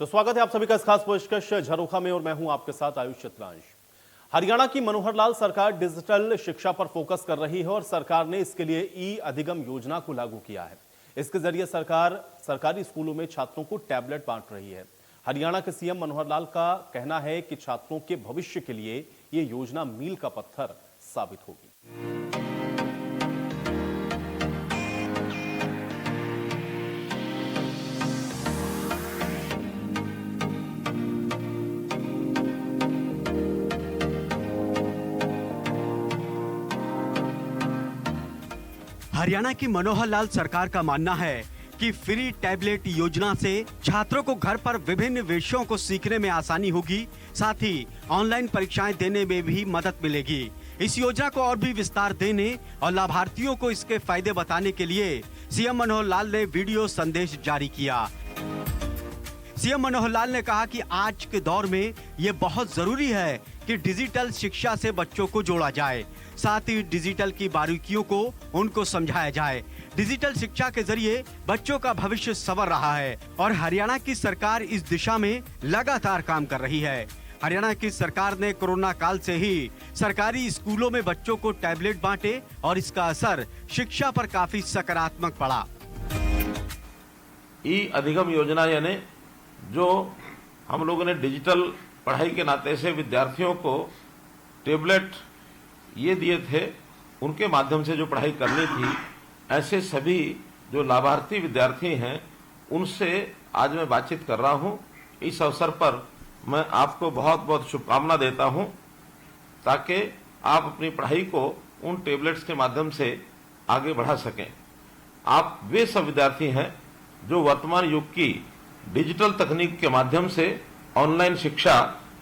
स्वागत है आप सभी का इस खास पेशकश झरोखा में और मैं हूं आपके साथ आयुष चित्रांश। हरियाणा की मनोहर लाल सरकार डिजिटल शिक्षा पर फोकस कर रही है और सरकार ने इसके लिए ई अधिगम योजना को लागू किया है। इसके जरिए सरकार सरकारी स्कूलों में छात्रों को टैबलेट बांट रही है। हरियाणा के सीएम मनोहर लाल का कहना है कि छात्रों के भविष्य के लिए ये योजना मील का पत्थर साबित होगी। हरियाणा की मनोहर लाल सरकार का मानना है कि फ्री टैबलेट योजना से छात्रों को घर पर विभिन्न विषयों को सीखने में आसानी होगी, साथ ही ऑनलाइन परीक्षाएं देने में भी मदद मिलेगी। इस योजना को और भी विस्तार देने और लाभार्थियों को इसके फायदे बताने के लिए सीएम मनोहर लाल ने वीडियो संदेश जारी किया। सीएम मनोहर लाल ने कहा कि आज के दौर में ये बहुत जरूरी है कि डिजिटल शिक्षा से बच्चों को जोड़ा जाए, साथ ही डिजिटल की बारीकियों को उनको समझाया जाए। डिजिटल शिक्षा के जरिए बच्चों का भविष्य संवर रहा है और हरियाणा की सरकार इस दिशा में लगातार काम कर रही है। हरियाणा की सरकार ने कोरोना काल से ही सरकारी स्कूलों में बच्चों को टैबलेट बांटे और इसका असर शिक्षा पर काफी सकारात्मक पड़ा। ई अधिगम योजना यानी जो हम लोगों ने डिजिटल पढ़ाई के नाते से विद्यार्थियों को टैबलेट ये दिए थे, उनके माध्यम से जो पढ़ाई करनी थी, ऐसे सभी जो लाभार्थी विद्यार्थी हैं उनसे आज मैं बातचीत कर रहा हूं। इस अवसर पर मैं आपको बहुत बहुत शुभकामना देता हूं ताकि आप अपनी पढ़ाई को उन टैबलेट्स के माध्यम से आगे बढ़ा सकें। आप वे सब विद्यार्थी हैं जो वर्तमान युग की डिजिटल तकनीक के माध्यम से ऑनलाइन शिक्षा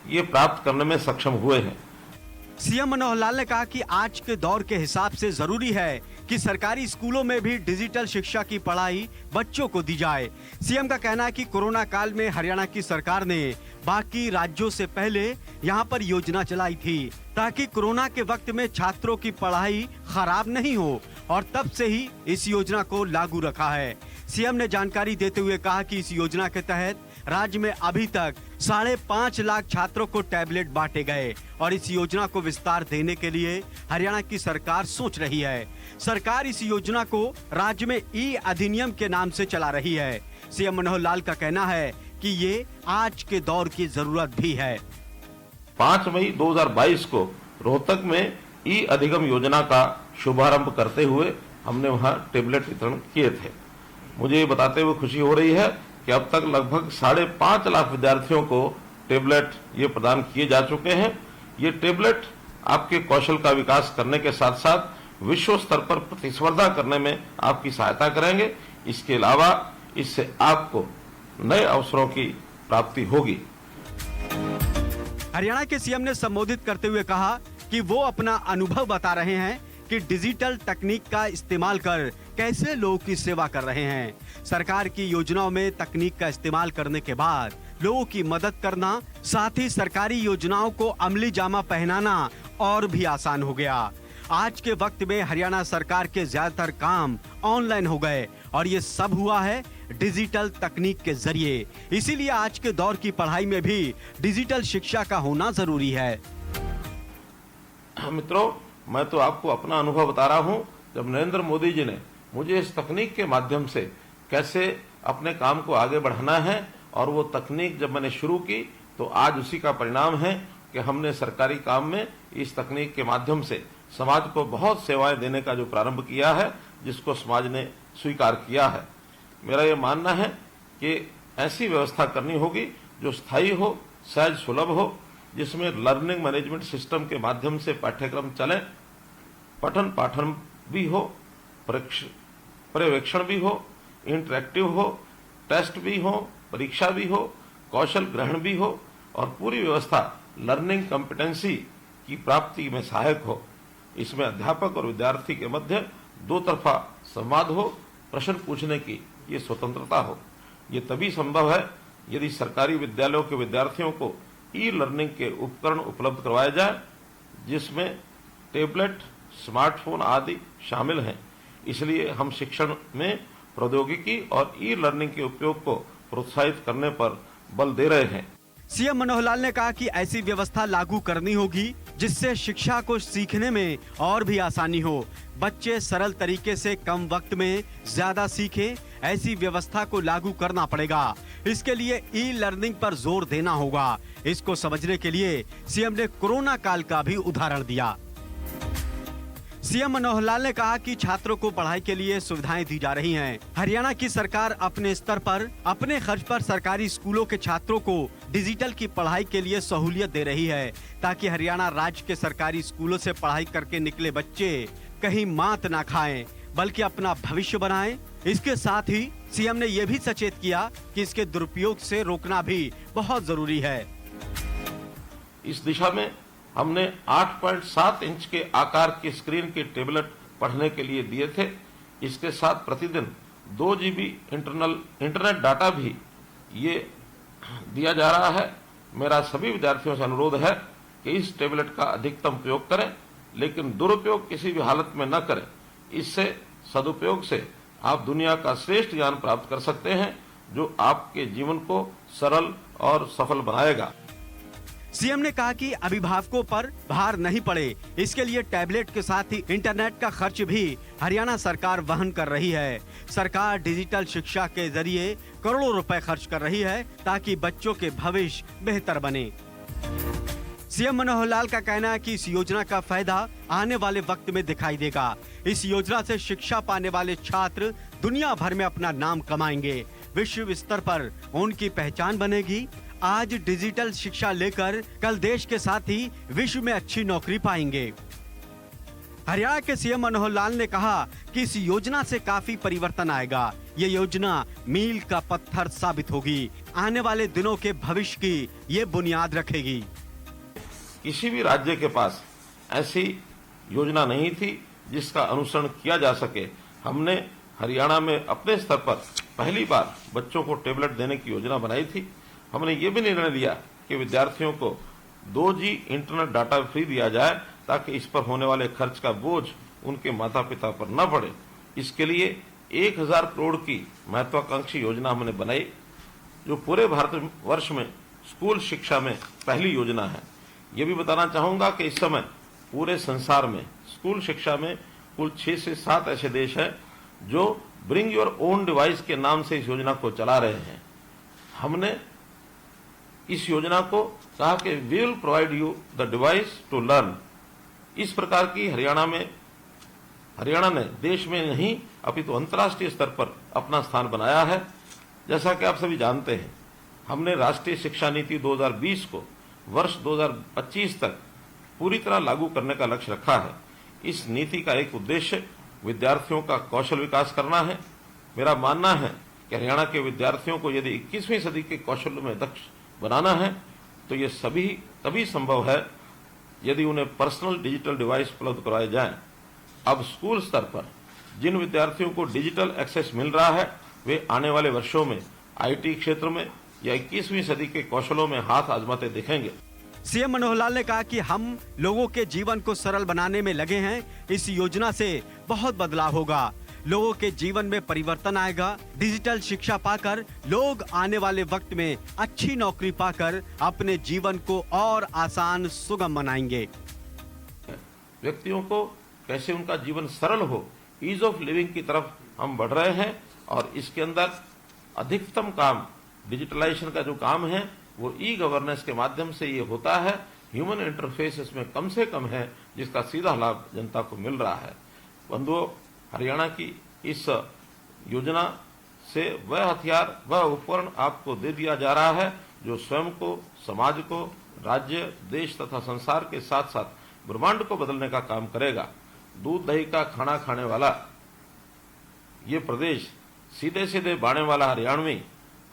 ये प्राप्त करने में सक्षम हुए हैं। सीएम मनोहर लाल ने कहा कि आज के दौर के हिसाब से जरूरी है कि सरकारी स्कूलों में भी डिजिटल शिक्षा की पढ़ाई बच्चों को दी जाए। सीएम का कहना है कि कोरोना काल में हरियाणा की सरकार ने बाकी राज्यों से पहले यहां पर योजना चलाई थी ताकि कोरोना के वक्त में छात्रों की पढ़ाई खराब नहीं हो और तब से ही इस योजना को लागू रखा है। सीएम ने जानकारी देते हुए कहा कि इस योजना के तहत राज्य में अभी तक 5.5 लाख छात्रों को टैबलेट बांटे गए और इस योजना को विस्तार देने के लिए हरियाणा की सरकार सोच रही है। सरकार इस योजना को राज्य में ई अधिनियम के नाम से चला रही है। सीएम मनोहर लाल का कहना है कि ये आज के दौर की जरूरत भी है। 5 मई 2022 को रोहतक में ई अधिगम योजना का शुभारंभ करते हुए हमने वहां टैबलेट वितरण किए थे। मुझे ये बताते हुए खुशी हो रही है कि अब तक लगभग 5.5 लाख विद्यार्थियों को टैबलेट ये प्रदान किए जा चुके हैं। ये टैबलेट आपके कौशल का विकास करने के साथ साथ विश्व स्तर पर प्रतिस्पर्धा करने में आपकी सहायता करेंगे। इसके अलावा इससे आपको नए अवसरों की प्राप्ति होगी। हरियाणा के सीएम ने संबोधित करते हुए कहा कि वो अपना अनुभव बता रहे हैं कि डिजिटल तकनीक का इस्तेमाल कर कैसे लोगों की सेवा कर रहे हैं। सरकार की योजनाओं में तकनीक का इस्तेमाल करने के बाद लोगों की मदद करना, साथ ही सरकारी योजनाओं को अमली जामा पहनाना और भी आसान हो गया। आज के वक्त में हरियाणा सरकार के ज्यादातर काम ऑनलाइन हो गए और ये सब हुआ है डिजिटल तकनीक के जरिए। इसीलिए आज के दौर की पढ़ाई में भी डिजिटल शिक्षा का होना जरूरी है। मित्रों, मैं तो आपको अपना अनुभव बता रहा हूं। जब नरेंद्र मोदी जी ने मुझे इस तकनीक के माध्यम से कैसे अपने काम को आगे बढ़ाना है और वो तकनीक जब मैंने शुरू की तो आज उसी का परिणाम है कि हमने सरकारी काम में इस तकनीक के माध्यम से समाज को बहुत सेवाएं देने का जो प्रारंभ किया है, जिसको समाज ने स्वीकार किया है। मेरा ये मानना है कि ऐसी व्यवस्था करनी होगी जो स्थायी हो, सहज सुलभ हो, जिसमें लर्निंग मैनेजमेंट सिस्टम के माध्यम से पाठ्यक्रम चले, पठन पाठन भी हो, पर्यवेक्षण भी हो, इंटरेक्टिव हो, टेस्ट भी हो, परीक्षा भी हो, कौशल ग्रहण भी हो और पूरी व्यवस्था लर्निंग कॉम्पिटेंसी की प्राप्ति में सहायक हो। इसमें अध्यापक और विद्यार्थी के मध्य दो तरफा संवाद हो, प्रश्न पूछने की ये स्वतंत्रता हो। ये तभी संभव है यदि सरकारी विद्यालयों के विद्यार्थियों को ई लर्निंग के उपकरण उपलब्ध करवाए जाए, जिसमें टैबलेट, स्मार्टफोन आदि शामिल हैं। इसलिए हम शिक्षण में प्रौद्योगिकी और ई लर्निंग के उपयोग को प्रोत्साहित करने पर बल दे रहे हैं। सीएम मनोहर लाल ने कहा कि ऐसी व्यवस्था लागू करनी होगी जिससे शिक्षा को सीखने में और भी आसानी हो, बच्चे सरल तरीके से कम वक्त में ज्यादा सीखें। ऐसी व्यवस्था को लागू करना पड़ेगा। इसके लिए ई लर्निंग पर जोर देना होगा। इसको समझने के लिए सीएम ने कोरोना काल का भी उदाहरण दिया। सीएम मनोहर लाल ने कहा कि छात्रों को पढ़ाई के लिए सुविधाएं दी जा रही हैं। हरियाणा की सरकार अपने स्तर पर अपने खर्च पर सरकारी स्कूलों के छात्रों को डिजिटल की पढ़ाई के लिए सहूलियत दे रही है, ताकि हरियाणा राज्य के सरकारी स्कूलों से पढ़ाई करके निकले बच्चे कहीं मात ना खाएं, बल्कि अपना भविष्य बनाएं। इसके साथ ही सीएम ने यह भी सचेत किया कि इसके दुरुपयोग से रोकना भी बहुत जरूरी है। इस दिशा में हमने 8.7 इंच के आकार की स्क्रीन के टेबलेट पढ़ने के लिए दिए थे। इसके साथ प्रतिदिन 2 GB इंटरनेट डाटा भी ये दिया जा रहा है। मेरा सभी विद्यार्थियों से अनुरोध है कि इस टेबलेट का अधिकतम उपयोग करें, लेकिन दुरुपयोग किसी भी हालत में न करें। इससे सदुपयोग से आप दुनिया का श्रेष्ठ ज्ञान प्राप्त कर सकते हैं, जो आपके जीवन को सरल और सफल बनाएगा। सीएम ने कहा कि अभिभावकों पर भार नहीं पड़े, इसके लिए टैबलेट के साथ ही इंटरनेट का खर्च भी हरियाणा सरकार वहन कर रही है। सरकार डिजिटल शिक्षा के जरिए करोड़ों रुपए खर्च कर रही है, ताकि बच्चों के भविष्य बेहतर बने। सीएम मनोहर लाल का कहना है कि इस योजना का फायदा आने वाले वक्त में दिखाई देगा। इस योजना से शिक्षा पाने वाले छात्र दुनिया भर में अपना नाम कमाएंगे, विश्व स्तर पर उनकी पहचान बनेगी। आज डिजिटल शिक्षा लेकर कल देश के साथ ही विश्व में अच्छी नौकरी पाएंगे। हरियाणा के सीएम मनोहर लाल ने कहा कि इस योजना से काफी परिवर्तन आएगा। ये योजना मील का पत्थर साबित होगी, आने वाले दिनों के भविष्य की ये बुनियाद रखेगी। किसी भी राज्य के पास ऐसी योजना नहीं थी जिसका अनुसरण किया जा सके। हमने हरियाणा में अपने स्तर पर पहली बार बच्चों को टेबलेट देने की योजना बनाई थी। हमने ये भी निर्णय लिया कि विद्यार्थियों को 2G इंटरनेट डाटा फ्री दिया जाए, ताकि इस पर होने वाले खर्च का बोझ उनके माता पिता पर न पड़े। इसके लिए 1000 करोड़ की महत्वाकांक्षी योजना हमने बनाई, जो पूरे भारतवर्ष में स्कूल शिक्षा में पहली योजना है। ये भी बताना चाहूंगा कि इस समय पूरे संसार में स्कूल शिक्षा में कुल 6 से 7 ऐसे देश हैं जो ब्रिंग योर ओन डिवाइस के नाम से इस योजना को चला रहे हैं। हमने इस योजना को कहा कि we will provide you the device to learn. इस प्रकार की हरियाणा ने देश में नहीं अपितु अंतर्राष्ट्रीय स्तर पर अपना स्थान बनाया है। जैसा कि आप सभी जानते हैं, हमने राष्ट्रीय शिक्षा नीति 2020 को वर्ष 2025 तक पूरी तरह लागू करने का लक्ष्य रखा है। इस नीति का एक उद्देश्य विद्यार्थियों का कौशल विकास करना है। मेरा मानना है कि हरियाणा के विद्यार्थियों को यदि 21वीं सदी के कौशल में दक्ष बनाना है, तो ये सभी तभी संभव है यदि उन्हें पर्सनल डिजिटल डिवाइस उपलब्ध करवाए जाएं। अब स्कूल स्तर पर जिन विद्यार्थियों को डिजिटल एक्सेस मिल रहा है, वे आने वाले वर्षों में आईटी क्षेत्र में या 21वीं सदी के कौशलों में हाथ आजमाते दिखेंगे। सीएम मनोहर लाल ने कहा कि हम लोगों के जीवन को सरल बनाने में लगे हैं। इस योजना से बहुत बदलाव होगा, लोगों के जीवन में परिवर्तन आएगा। डिजिटल शिक्षा पाकर लोग आने वाले वक्त में अच्छी नौकरी पाकर अपने जीवन को और आसान सुगम बनाएंगे। व्यक्तियों को कैसे उनका जीवन सरल हो, ईज ऑफ लिविंग की तरफ हम बढ़ रहे हैं, और इसके अंदर अधिकतम काम डिजिटलाइजेशन का जो काम है वो ई गवर्नेंस के माध्यम से ये होता है। ह्यूमन इंटरफेस इसमें कम से कम है, जिसका सीधा लाभ जनता को मिल रहा है। बंधुओं, हरियाणा की इस योजना से वह हथियार, वह उपकरण आपको दे दिया जा रहा है जो स्वयं को, समाज को, राज्य, देश तथा संसार के साथ साथ ब्रह्मांड को बदलने का काम करेगा। दूध दही का खाना खाने वाला ये प्रदेश, सीधे सीधे बाणे वाला हरियाणवी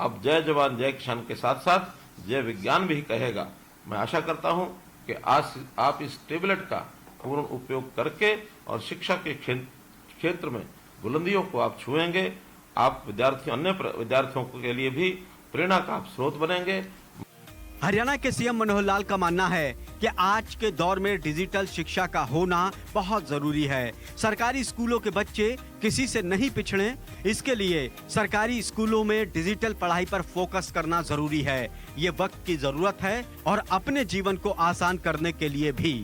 अब जय जवान जय किसान के साथ साथ जय विज्ञान भी कहेगा। मैं आशा करता हूं कि आज आप इस टेबलेट का पूर्ण उपयोग करके और शिक्षा के क्षेत्र में बुलंदियों को आप छुएंगे। आप अन्य विद्यार्थियों के लिए भी प्रेरणा का आप स्रोत बनेंगे। हरियाणा के सीएम मनोहर लाल का मानना है कि आज के दौर में डिजिटल शिक्षा का होना बहुत जरूरी है। सरकारी स्कूलों के बच्चे किसी से नहीं पिछड़े, इसके लिए सरकारी स्कूलों में डिजिटल पढ़ाई पर फोकस करना जरूरी है। ये वक्त की जरूरत है और अपने जीवन को आसान करने के लिए भी।